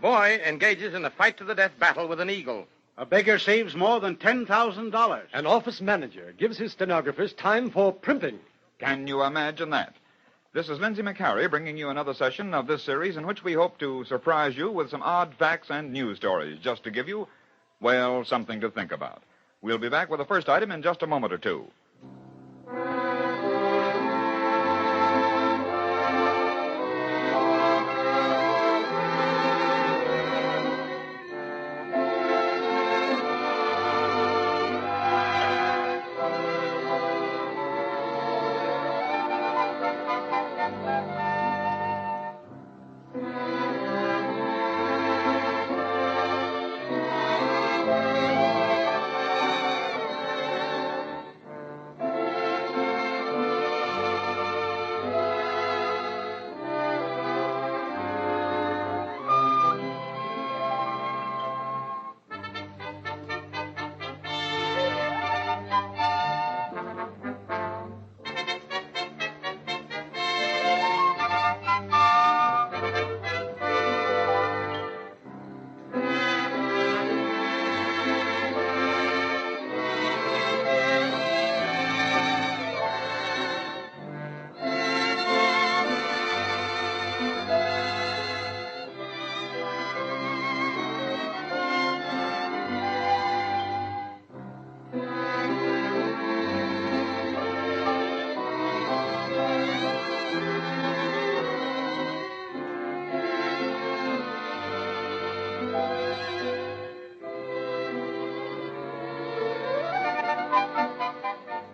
boy engages in a fight-to-the-death battle with an eagle. A beggar saves more than $10,000. An office manager gives his stenographers time for primping. Can you imagine that? This is Lindsay McHarry bringing you another session of this series in which we hope to surprise you with some odd facts and news stories, just to give you, well, something to think about. We'll be back with the first item in just a moment or two.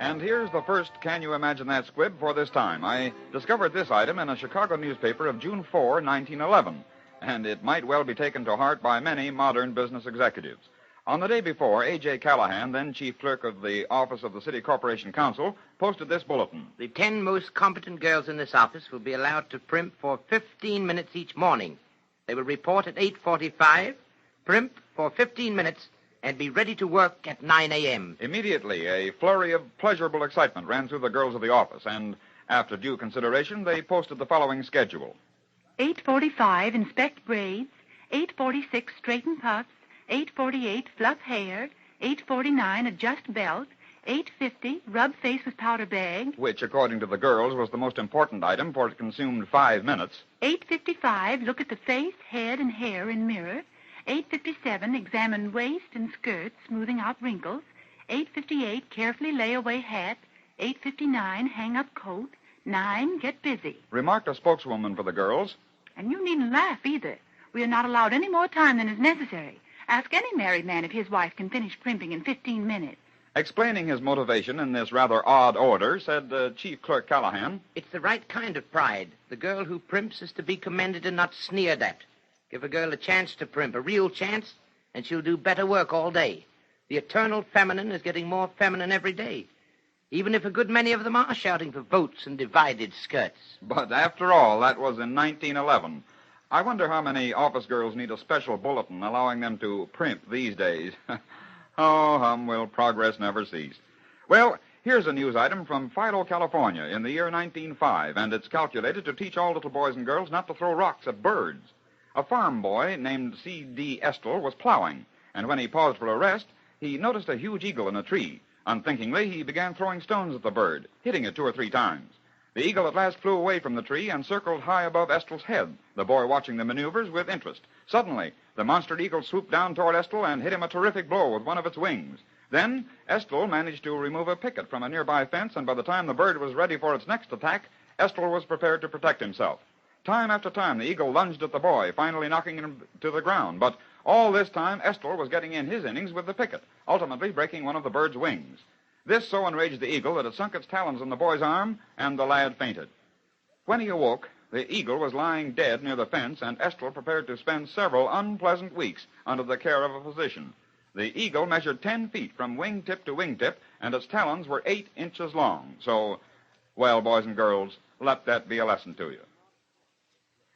And here's the first Can You Imagine That squib for this time. I discovered this item in a Chicago newspaper of June 4, 1911, and it might well be taken to heart by many modern business executives. On the day before, A.J. Callahan, then chief clerk of the office of the City Corporation Council, posted this bulletin. The 10 most competent girls in this office will be allowed to primp for 15 minutes each morning. They will report at 8:45, primp for 15 minutes, and be ready to work at 9 a.m. Immediately, a flurry of pleasurable excitement ran through the girls of the office, and after due consideration, they posted the following schedule. 8:45, inspect braids. 8:46, straighten puffs. 8:48, fluff hair. 8:49, adjust belt. 8:50, rub face with powder bag. Which, according to the girls, was the most important item, for it consumed 5 minutes. 8:55, look at the face, head, and hair in mirror. 8:57, examine waist and skirt, smoothing out wrinkles. 8:58, carefully lay away hat. 8:59, hang up coat. 9, get busy. Remarked a spokeswoman for the girls. And you needn't laugh either. We are not allowed any more time than is necessary. Ask any married man if his wife can finish primping in 15 minutes. Explaining his motivation in this rather odd order, said Chief Clerk Callahan. It's the right kind of pride. The girl who primps is to be commended and not sneered at. Give a girl a chance to primp, a real chance, and she'll do better work all day. The eternal feminine is getting more feminine every day, even if a good many of them are shouting for votes and divided skirts. But after all, that was in 1911. I wonder how many office girls need a special bulletin allowing them to primp these days. Oh, will progress never cease. Well, here's a news item from Philo, California, in the year 1905, and it's calculated to teach all little boys and girls not to throw rocks at birds. A farm boy named C.D. Estel was plowing, and when he paused for a rest, he noticed a huge eagle in a tree. Unthinkingly, he began throwing stones at the bird, hitting it 2 or 3 times. The eagle at last flew away from the tree and circled high above Estel's head, the boy watching the maneuvers with interest. Suddenly, the monster eagle swooped down toward Estel and hit him a terrific blow with one of its wings. Then, Estel managed to remove a picket from a nearby fence, and by the time the bird was ready for its next attack, Estel was prepared to protect himself. Time after time, the eagle lunged at the boy, finally knocking him to the ground. But all this time, Estel was getting in his innings with the picket, ultimately breaking one of the bird's wings. This so enraged the eagle that it sunk its talons in the boy's arm, and the lad fainted. When he awoke, the eagle was lying dead near the fence, and Estel prepared to spend several unpleasant weeks under the care of a physician. The eagle measured 10 feet from wingtip to wingtip, and its talons were 8 inches long. So, well, boys and girls, let that be a lesson to you.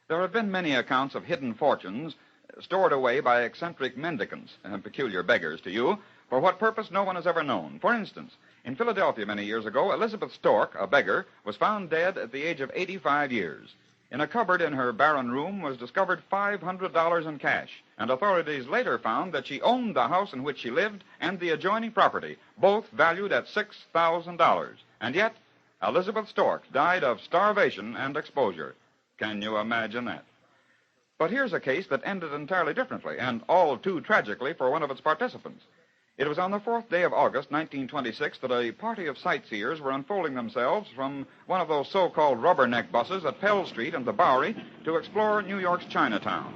There have been many accounts of hidden fortunes stored away by eccentric mendicants, and peculiar beggars to you, for what purpose no one has ever known. For instance, in Philadelphia many years ago, Elizabeth Stork, a beggar, was found dead at the age of 85 years. In a cupboard in her barren room was discovered $500 in cash, and authorities later found that she owned the house in which she lived and the adjoining property, both valued at $6,000. And yet, Elizabeth Stork died of starvation and exposure. Can you imagine that? But here's a case that ended entirely differently, and all too tragically for one of its participants. It was on the 4th day of August, 1926, that a party of sightseers were unfolding themselves from one of those so-called rubberneck buses at Pell Street and the Bowery to explore New York's Chinatown.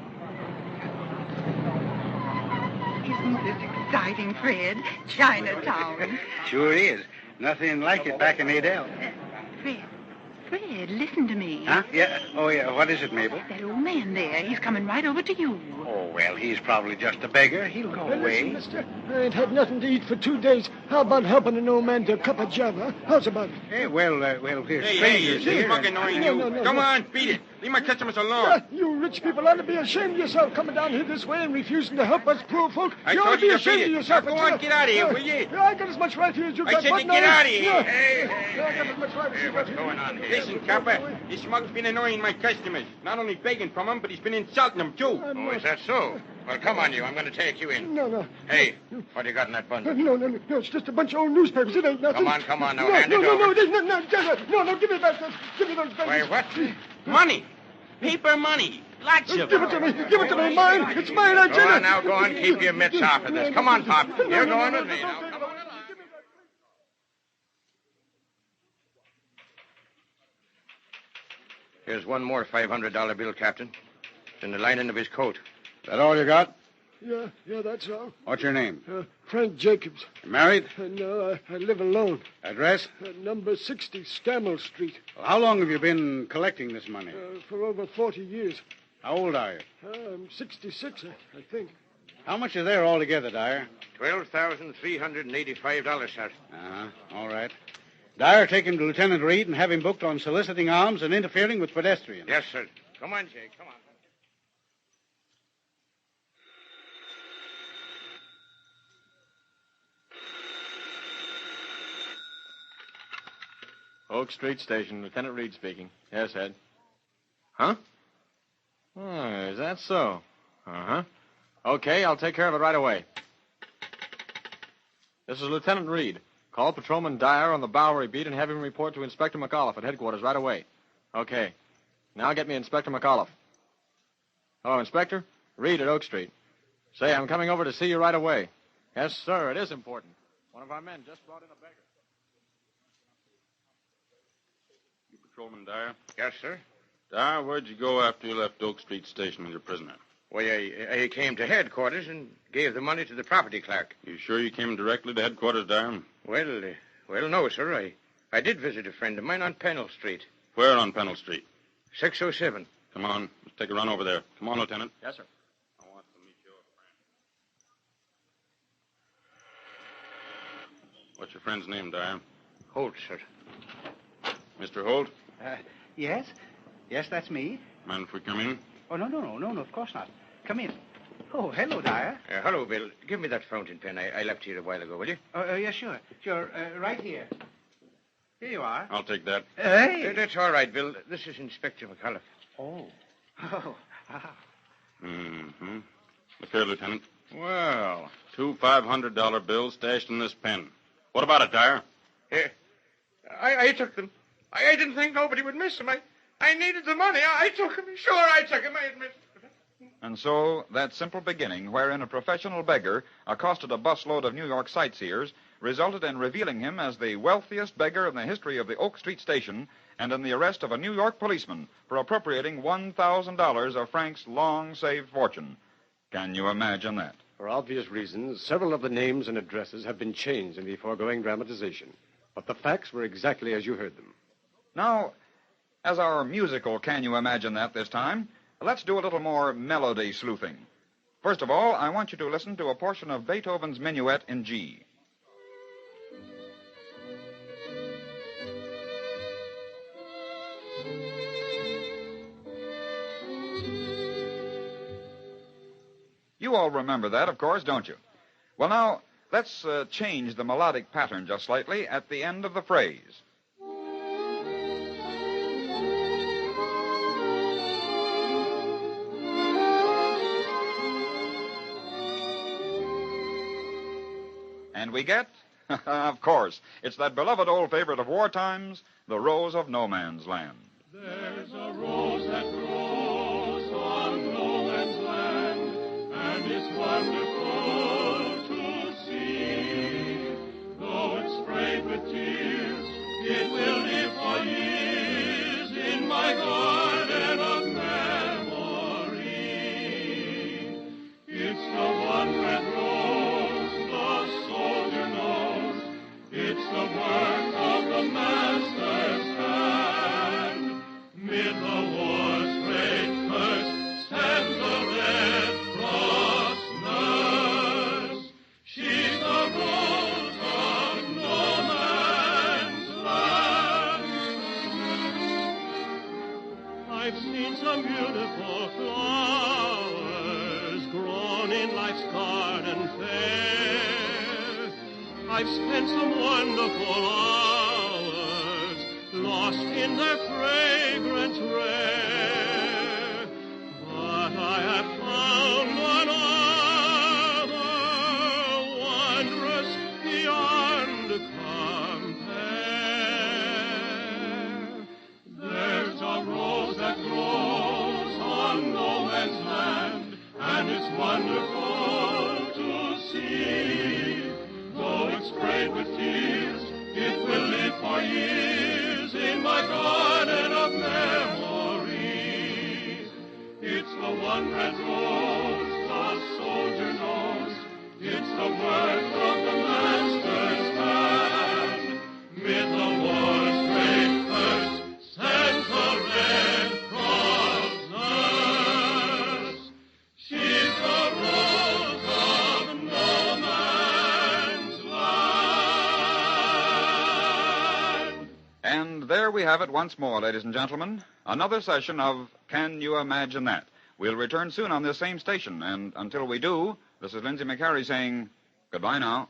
Isn't this exciting, Fred? Chinatown. Sure is. Nothing like it back in Adele. Fred, listen to me. Huh? Yeah. Oh, yeah. What is it, Mabel? That old man there, he's coming right over to you. Oh, well, he's probably just a beggar. He'll go away. Listen, mister, I ain't had nothing to eat for 2 days. How about helping an old man to a cup of java? How's about it? Hey, we're Hey, strangers you here. fucking annoying you. No. Come on, beat it. Leave my customers alone. You rich people ought to be ashamed of yourself coming down here this way and refusing to help us poor folk. I You ought told to be you to ashamed beat of it. yourself. Now go on, get out of here, will you? Yeah, I got as much right here as you I got. said to Button get on. out of here. Yeah. Hey, Yeah, I got as much right as you got. what's going on here? Listen, Copper, this smug's been annoying my customers. Not only begging from them, but he's been insulting them, too. Oh, is that so? Well, come on, you. I'm going to take you in. No. Hey, what do you got in that bundle? No, it's just a bunch of old newspapers. It ain't nothing. Come on, now, No, hand it no, over. No, give me that. Give me those papers. Why, what? Money. Paper money. Lots of Give it to me. Give it to me. Mine. It's mine. I Go on, now, go on. Keep your mitts off of this. Come on, Pop. You're going with me now. Come on along. Here's one more $500 bill, Captain. It's in the lining of his coat. That all you got? Yeah, that's all. What's your name? Frank Jacobs. You married? No, I live alone. Address? Number 60, Scammell Street. Well, how long have you been collecting this money? For over 40 years. How old are you? I'm 66, I think. How much is there altogether, Dyer? $12,385, sir. All right. Dyer, take him to Lieutenant Reed and have him booked on soliciting arms and interfering with pedestrians. Yes, sir. Come on, Jake. Come on. Oak Street Station, Lieutenant Reed speaking. Yes, Ed. Huh? Oh, is that so? Uh-huh. Okay, I'll take care of it right away. This is Lieutenant Reed. Call Patrolman Dyer on the Bowery beat and have him report to Inspector McAuliffe at headquarters right away. Okay. Now get me Inspector McAuliffe. Hello, Inspector. Reed at Oak Street. Say, I'm coming over to see you right away. Yes, sir, it is important. One of our men just brought in a beggar. You Patrolman Dyer? Yes, sir. Dyer, where'd you go after you left Oak Street Station with your prisoner? Well, I came to headquarters and gave the money to the property clerk. You sure you came directly to headquarters, Dyer? Well, no, sir. I did visit a friend of mine on Pennell Street. Where on Pennell Street? 607. Come on, let's take a run over there. Come on, Lieutenant. Yes, sir. I want to meet your friend. What's your friend's name, Dyer? Holt, sir. Mr. Holt? Yes? Yes, that's me. Mind if we come in? Oh, no, of course not. Come in. Oh, hello, Dyer. Hello, Bill. Give me that fountain pen I left here a while ago, will you? Yeah, sure. Sure, right here. Here you are. I'll take that. Hey! That's all right, Bill. This is Inspector McAuliffe. Oh. Mm-hmm. Look here, Lieutenant. Well, two $500 bills stashed in this pen. What about it, Dyer? I took them. I didn't think nobody would miss them. I needed the money. I took them. Sure, I took them. I admit. And so, that simple beginning, wherein a professional beggar accosted a busload of New York sightseers, resulted in revealing him as the wealthiest beggar in the history of the Oak Street Station, and in the arrest of a New York policeman for appropriating $1,000 of Frank's long-saved fortune. Can you imagine that? For obvious reasons, several of the names and addresses have been changed in the foregoing dramatization. But the facts were exactly as you heard them. Now, as our musical Can You Imagine That this time, let's do a little more melody sleuthing. First of all, I want you to listen to a portion of Beethoven's Minuet in G. You all remember that, of course, don't you? Well, now, let's change the melodic pattern just slightly at the end of the phrase. And we get, of course, it's that beloved old favorite of war times, the Rose of No Man's Land. There's a rose that grows on no man's land, and it's wonderful to see. Though it's sprayed with tears, it will live for years in my garden of memory. It's the one red rose the soldier knows. It's the work of the master's hand. Mid the war's great curse stands the Red Cross nurse. She's the rose of no man's land. I've seen some beautiful flowers grown in life's garden fair. I've spent some wonderful hours lost in their fragrance rare. But I have found another wondrous beyond compare. There's a rose that grows on no man's land, and it's wonderful to see. Though it's sprayed with tears, it will live for years in my garden of memory. It's the one red rose the soldier knows. It's the work of the master's hand. Mid the war's great curse stands the Red Cross nurse. She's the rose of no man's land. And there we have it once more, ladies and gentlemen. Another session of Can You Imagine That? We'll return soon on this same station, and until we do, this is Lindsay McCary saying goodbye now.